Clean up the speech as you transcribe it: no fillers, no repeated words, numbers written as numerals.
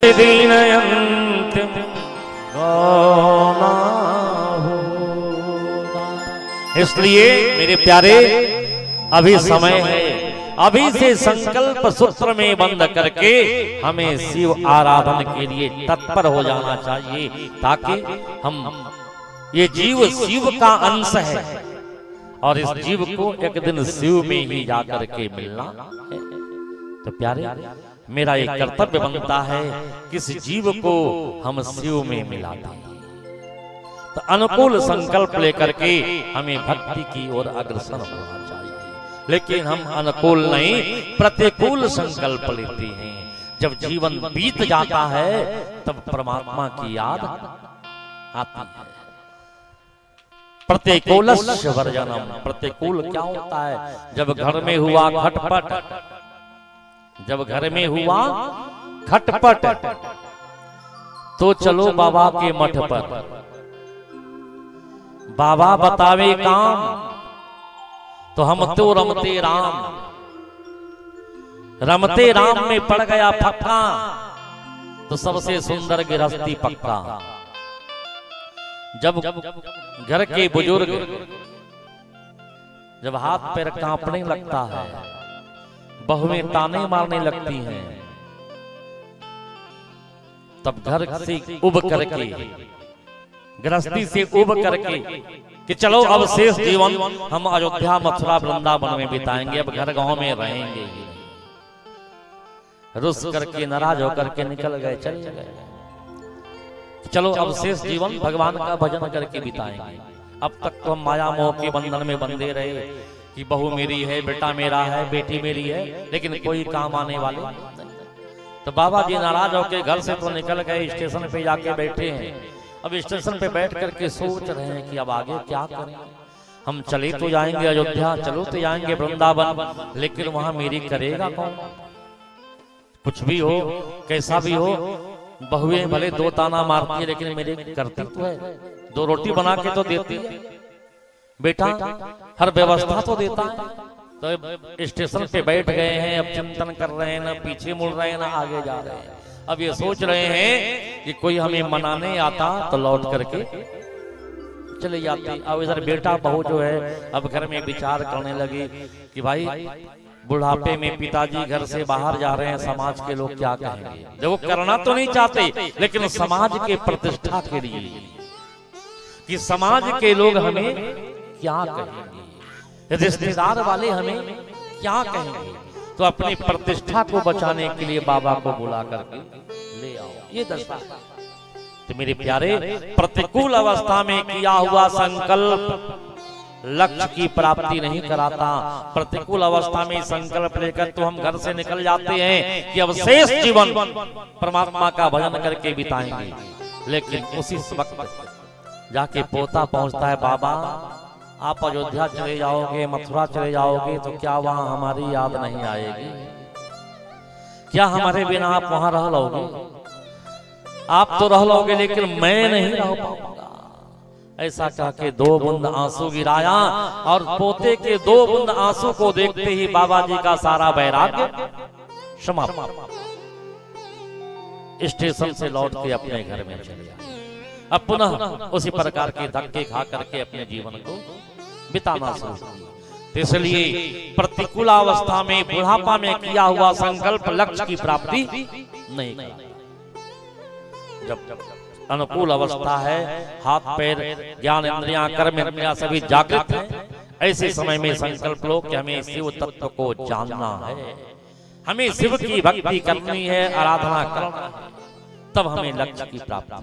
दीनयन्तं गौना होगा। इसलिए मेरे प्यारे अभी समय है, अभी से संकल्प सूत्र में बंद करके हमें शिव आराधन के लिए तत्पर हो जाना चाहिए, ताकि हम ये जीव शिव का अंश है और इस जीव को एक दिन शिव में ही जाकर के मिलना है। तो प्यारे मेरा एक कर्तव्य बनता है कि इस जीव को हम शिव में मिला दें। तो अनुकूल संकल्प लेकर के हमें भक्ति की ओर अग्रसर होना चाहिए, लेकिन हम अनुकूल नहीं प्रतिकूल संकल्प लेते हैं। जब जीवन बीत जाता है तब परमात्मा की याद आती है। प्रतिकूलस्य वर्जनम, प्रतिकूल क्या होता है? जब घर में हुआ खटपट, जब घर में हुआ खटपट तो चलो बाबा के मठ पर, बाबा बतावे काम तो हम तो रमते राम, रमते राम में पड़ गया फक्का तो सबसे सुंदर गृहस्थी पक्का। जब घर के बुजुर्ग जब हाथ पैर कांपने लगता है, बहुएं ताने मारने लगती हैं, तब घर से उब करके, गृहस्थी से उब करके कि चलो अब शेष जीवन हम अयोध्या मथुरा वृंदावन में बिताएंगे, अब घर गांव में रहेंगे, रुस करके नाराज होकर के निकल गए, चले गए। चलो अब शेष जीवन भगवान का भजन करके बिताएंगे। अब तक तो हम माया मोह के बंधन में बंधे रहे कि बहू मेरी है, बेटा मेरा है, बेटी मेरी है, लेकिन कोई काम आने वाले नहीं। तो बाबा जी नाराज होकर घर से तो निकल गए, स्टेशन पे जाके बैठे हैं। अब स्टेशन पे बैठ करके सोच रहे हैं कि अब आगे क्या करें। हम चले तो जाएंगे अयोध्या, चलो तो जाएंगे वृंदावन, लेकिन वहां मेरी करेगा कौन? कुछ भी हो, कैसा भी हो, बहुएं भले दो ताना मारती है, लेकिन मेरे करती तो है, दो रोटी बना के तो देती है, बेटा हर व्यवस्था तो देता है। तो स्टेशन पे बैठ गए हैं, अब चिंतन कर रहे हैं, ना पीछे मुड़ रहे हैं ना आगे जा रहे हैं। अब ये सोच रहे हैं कि कोई हमें मनाने आता तो लौट करके चले जाते। अब इधर बेटा बहू जो है अब घर में विचार करने लगे कि भाई बुढ़ापे में पिताजी घर से बाहर जा रहे हैं, समाज के लोग क्या कहेंगे। जो वो करना तो नहीं चाहते, लेकिन समाज के प्रतिष्ठा के लिए कि समाज के लोग हमें क्या कहेंगे, रिश्तेदार वाले हमें क्या कहेंगे, तो अपनी प्रतिष्ठा को बचाने के लिए बाबा को बुला करके ले आओ। ये दशा। तो मेरे प्यारे प्रतिकूल अवस्था में किया हुआ संकल्प लक्ष्य की प्राप्ति नहीं कराता। प्रतिकूल अवस्था में संकल्प लेकर तो हम घर से निकल जाते हैं कि अब शेष जीवन परमात्मा का भजन करके बिताएंगे, लेकिन उसी वक्त जाके पोता पहुंचता है, बाबा आप अयोध्या चले जाओगे, मथुरा चले जाओगे, तो क्या वहां हमारी याद नहीं आएगी? क्या हमारे बिना आप वहां रह लोगे? आप तो रह लोगे, लेकिन मैं नहीं रह पाऊंगा। ऐसा कह के दो बूंद आंसू गिराया और पोते के दो बूंद आंसू को देखते ही बाबा जी का सारा वैराग्य समाप्त। स्टेशन से लौट के अपने घर में चले गए। अब पुनः उसी प्रकार के धक्के खा करके अपने जीवन को बिताना शुरू किया। इसलिए प्रतिकूल अवस्था में, बुढ़ापा में किया हुआ संकल्प लक्ष्य की प्राप्ति नहीं करता। जब अनुकूल अवस्था है, हाथ पैर ज्ञान इंद्रियां कर्म इंद्रियां सभी जागृत हैं, ऐसे समय में संकल्प लो कि हमें शिव तत्व को जानना है, हमें शिव की भक्ति करनी है, आराधना करना है, तब हमें लक्ष्य की प्राप्ति